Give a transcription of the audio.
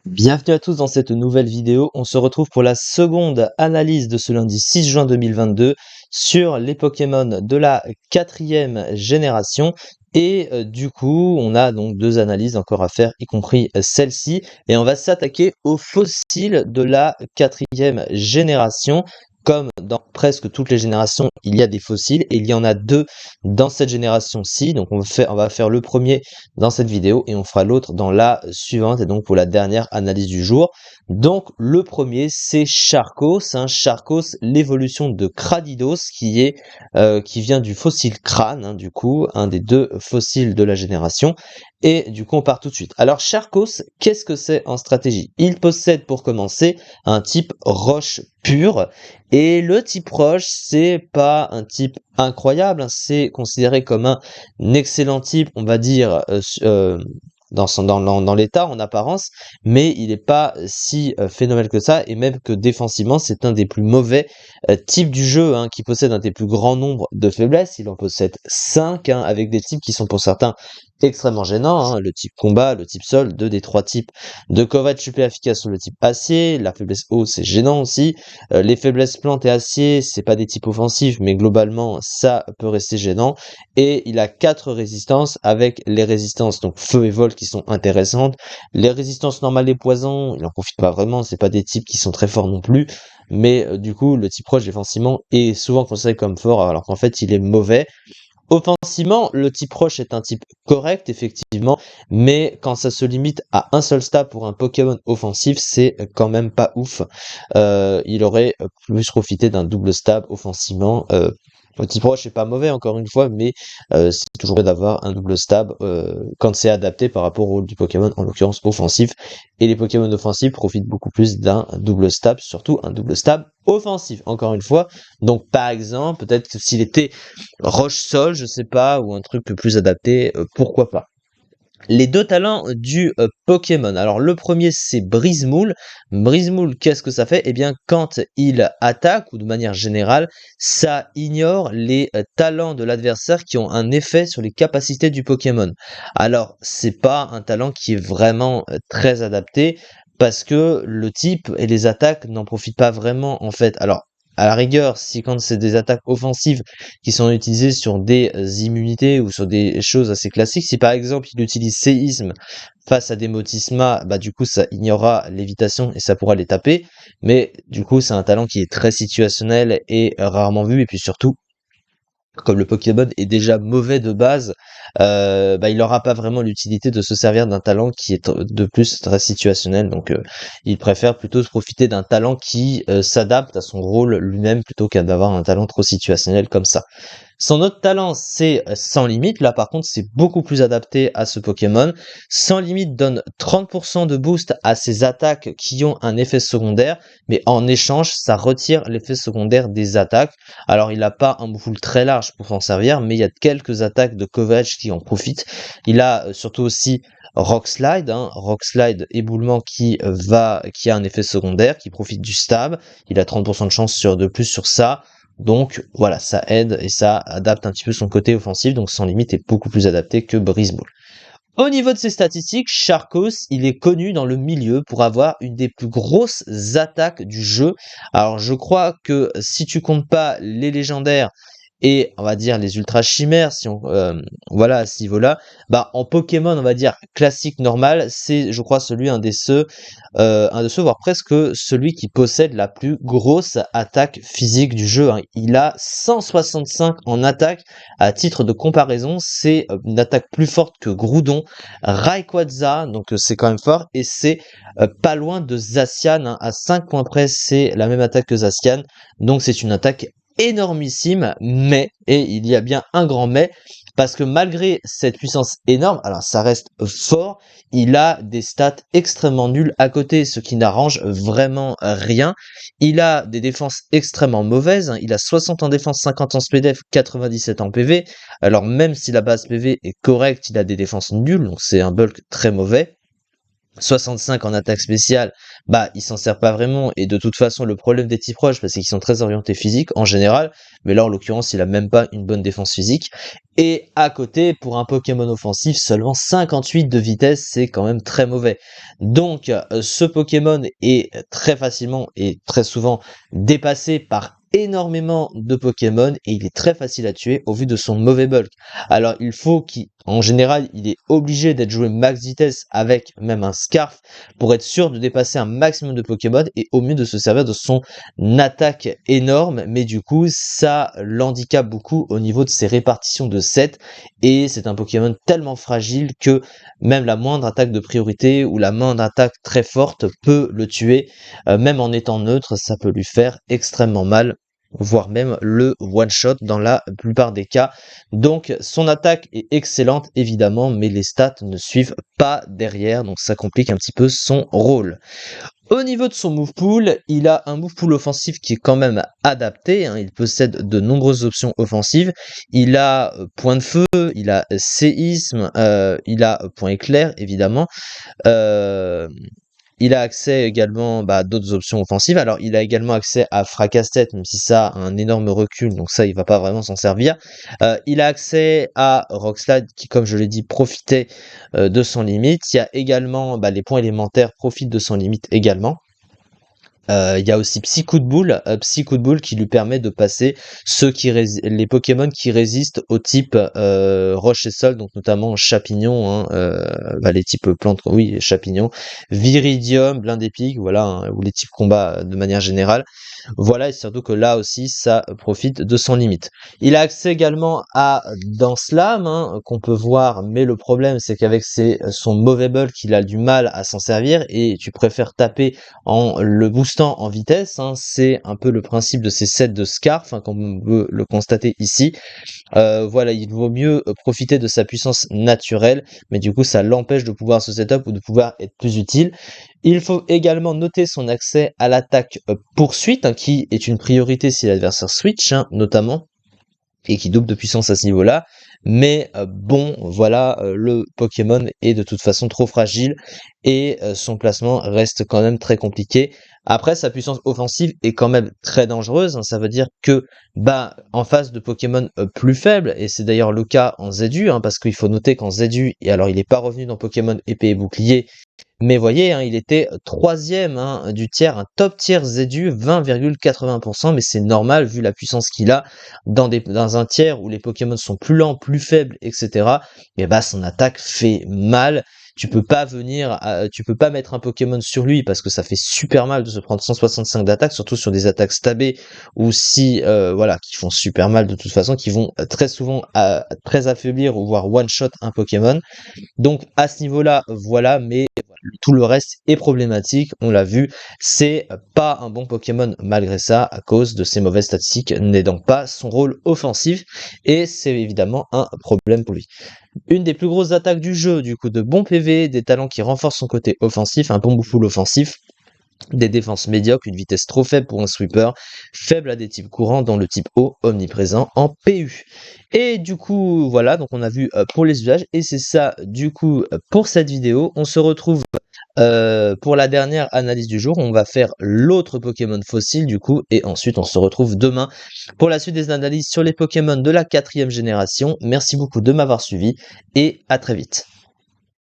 Bienvenue à tous dans cette nouvelle vidéo. On se retrouve pour la seconde analyse de ce lundi 6 juin 2022 sur les Pokémon de la 4e génération. Et du coup, on a donc deux analyses encore à faire, y compris celle-ci. Et on va s'attaquer aux fossiles de la 4e génération. Comme dans presque toutes les générations, il y a des fossiles et il y en a deux dans cette génération-ci. Donc on va faire le premier dans cette vidéo et on fera l'autre dans la suivante et donc pour la dernière analyse du jour. Donc le premier c'est Charcos, Charcos, l'évolution de Cradidos qui vient du fossile crâne, du coup un des deux fossiles de la génération. Et du coup on part tout de suite. Alors Charcos, qu'est-ce que c'est en stratégie? Il possède pour commencer un type roche pure. Et le type roche, c'est pas un type incroyable, c'est considéré comme un excellent type, on va dire, dans l'état, en apparence, mais il n'est pas si phénoménal que ça, et même que défensivement, c'est un des plus mauvais types du jeu, qui possède un des plus grands nombres de faiblesses. Il en possède 5, avec des types qui sont pour certains extrêmement gênants, le type combat, le type sol, deux des trois types de Kovac super efficace sur le type acier, la faiblesse eau, c'est gênant aussi. Les faiblesses plantes et acier, c'est pas des types offensifs, mais globalement, ça peut rester gênant. Et il a 4 résistances avec les résistances, donc feu et vol, qui sont intéressantes. Les résistances normales et poisons, il en profite pas vraiment, c'est pas des types qui sont très forts non plus. Mais du coup, le type roche défensivement est souvent considéré comme fort, alors qu'en fait, il est mauvais. Offensivement, le type roche est un type correct, effectivement, mais quand ça se limite à un seul stab pour un Pokémon offensif, c'est quand même pas ouf. Il aurait plus profité d'un double stab offensivement. Le type roche est pas mauvais, encore une fois, mais c'est toujours bien d'avoir un double stab quand c'est adapté par rapport au rôle du Pokémon, en l'occurrence offensif. Et les Pokémon offensifs profitent beaucoup plus d'un double stab, surtout un double stab offensif, encore une fois. Donc par exemple, peut-être que s'il était roche-sol, je sais pas, ou un truc plus adapté, pourquoi pas. Les deux talents du Pokémon. Alors le premier c'est Brise-Moule. Brise-Moule, qu'est-ce que ça fait? Eh bien quand il attaque, ou de manière générale, ça ignore les talents de l'adversaire qui ont un effet sur les capacités du Pokémon. Alors c'est pas un talent qui est vraiment très adapté, parce que le type et les attaques n'en profitent pas vraiment en fait. Alors à la rigueur, si quand c'est des attaques offensives qui sont utilisées sur des immunités ou sur des choses assez classiques, si par exemple il utilise séisme face à des Motisma, bah du coup ça ignorera l'évitation et ça pourra les taper, mais du coup c'est un talent qui est très situationnel et rarement vu, et puis surtout comme le Pokémon est déjà mauvais de base, il n'aura pas vraiment l'utilité de se servir d'un talent qui est de plus très situationnel, donc il préfère plutôt se profiter d'un talent qui s'adapte à son rôle lui-même plutôt qu'à d'avoir un talent trop situationnel comme ça. Son autre talent, c'est Sans Limite. Là, par contre, c'est beaucoup plus adapté à ce Pokémon. Sans Limite donne 30% de boost à ses attaques qui ont un effet secondaire, mais en échange, ça retire l'effet secondaire des attaques. Alors, il n'a pas un pool très large pour s'en servir, mais il y a quelques attaques de Kovac qui en profitent. Il a surtout aussi Rock Slide, Rock Slide éboulement qui a un effet secondaire, qui profite du stab. Il a 30% de chance de plus sur ça. Donc voilà, ça aide et ça adapte un petit peu son côté offensif, donc Sans Limite est beaucoup plus adapté que Brise-Boule. Au niveau de ses statistiques, Charcos, il est connu dans le milieu pour avoir une des plus grosses attaques du jeu. Alors je crois que si tu comptes pas les légendaires et on va dire les ultra chimères, si on voilà, à ce niveau-là, en Pokémon, on va dire classique normal, c'est je crois un de ceux, voire presque celui qui possède la plus grosse attaque physique du jeu. Il a 165 en attaque. À titre de comparaison, c'est une attaque plus forte que Groudon, Rayquaza, donc c'est quand même fort, et c'est pas loin de Zacian, à 5 points près, c'est la même attaque que Zacian, donc c'est une attaque énormissime, mais, et il y a bien un grand mais, parce que malgré cette puissance énorme, alors ça reste fort, il a des stats extrêmement nuls à côté, ce qui n'arrange vraiment rien. Il a des défenses extrêmement mauvaises, il a 60 en défense, 50 en SPDF, 97 en PV, alors même si la base PV est correcte, il a des défenses nulles, donc c'est un bulk très mauvais. 65 en attaque spéciale, bah, il s'en sert pas vraiment et de toute façon le problème des types roches, bah, c'est qu'ils sont très orientés physique en général, mais là en l'occurrence il a même pas une bonne défense physique. Et à côté, pour un Pokémon offensif, seulement 58 de vitesse, c'est quand même très mauvais. Donc ce Pokémon est très facilement et très souvent dépassé par énormément de Pokémon et il est très facile à tuer au vu de son mauvais bulk. Alors il faut qu'en général, il est obligé d'être joué max vitesse avec même un Scarf pour être sûr de dépasser un maximum de Pokémon et au mieux de se servir de son attaque énorme, mais du coup ça l'handicape beaucoup au niveau de ses répartitions de 7 et c'est un Pokémon tellement fragile que même la moindre attaque de priorité ou la moindre attaque très forte peut le tuer, même en étant neutre, ça peut lui faire extrêmement mal, voire même le one-shot dans la plupart des cas. Donc son attaque est excellente évidemment, mais les stats ne suivent pas derrière, donc ça complique un petit peu son rôle. Au niveau de son move pool, il a un move pool offensif qui est quand même adapté, hein, il possède de nombreuses options offensives. Il a point de feu, il a séisme, il a point éclair évidemment. Euh, il a accès également à d'autres options offensives. Alors, il a également accès à Fracasse-Tête, même si ça a un énorme recul, donc ça, il va pas vraiment s'en servir. Il a accès à Rockslide, qui, comme je l'ai dit, profitait de son limite. Il y a également les points élémentaires profitent de son limite également. Il y a aussi Psy-Coup de Boule, qui lui permet de passer les Pokémon qui résistent au type roche et sol, donc notamment champignon, hein, les types plantes, oui, champignons, viridium, blindépique, voilà, hein, ou les types combat de manière générale. Voilà, et surtout que là aussi, ça profite de son limite. Il a accès également à Danse-Lame, hein, qu'on peut voir, mais le problème, c'est qu'avec son mauvais bulk, il a du mal à s'en servir, et tu préfères taper en le boostant en vitesse, hein. C'est un peu le principe de ces sets de Scarf, hein, comme on peut le constater ici. Voilà, il vaut mieux profiter de sa puissance naturelle, mais du coup ça l'empêche de pouvoir se setup ou de pouvoir être plus utile. Il faut également noter son accès à l'attaque poursuite, hein, qui est une priorité si l'adversaire switch, hein, notamment, et qui double de puissance à ce niveau-là. Mais bon, voilà, le Pokémon est de toute façon trop fragile et son placement reste quand même très compliqué. Après, sa puissance offensive est quand même très dangereuse, hein. Ça veut dire que, en face de Pokémon plus faibles, et c'est d'ailleurs le cas en ZU, hein, parce qu'il faut noter qu'en ZU, et alors il n'est pas revenu dans Pokémon épée et bouclier, mais voyez, hein, il était troisième, hein, du tiers, un top tier ZU, 20,80%, mais c'est normal vu la puissance qu'il a dans un tiers où les Pokémon sont plus lents, plus faibles, etc. Et son attaque fait mal. Tu peux pas mettre un Pokémon sur lui parce que ça fait super mal de se prendre 165 d'attaque, surtout sur des attaques stabées ou si, qui font super mal de toute façon, qui vont très souvent très affaiblir ou voire one shot un Pokémon. Donc à ce niveau-là, voilà, mais tout le reste est problématique, on l'a vu, c'est pas un bon Pokémon malgré ça, à cause de ses mauvaises statistiques, n'aidant pas son rôle offensif, et c'est évidemment un problème pour lui. Une des plus grosses attaques du jeu, du coup, de bons PV, des talents qui renforcent son côté offensif, un bon full offensif, des défenses médiocres, une vitesse trop faible pour un sweeper, faible à des types courants dont le type O omniprésent en PU. Et du coup, voilà, donc on a vu pour les usages, et c'est ça du coup pour cette vidéo. On se retrouve pour la dernière analyse du jour. On va faire l'autre Pokémon fossile du coup, et ensuite on se retrouve demain pour la suite des analyses sur les Pokémon de la 4e génération. Merci beaucoup de m'avoir suivi, et à très vite.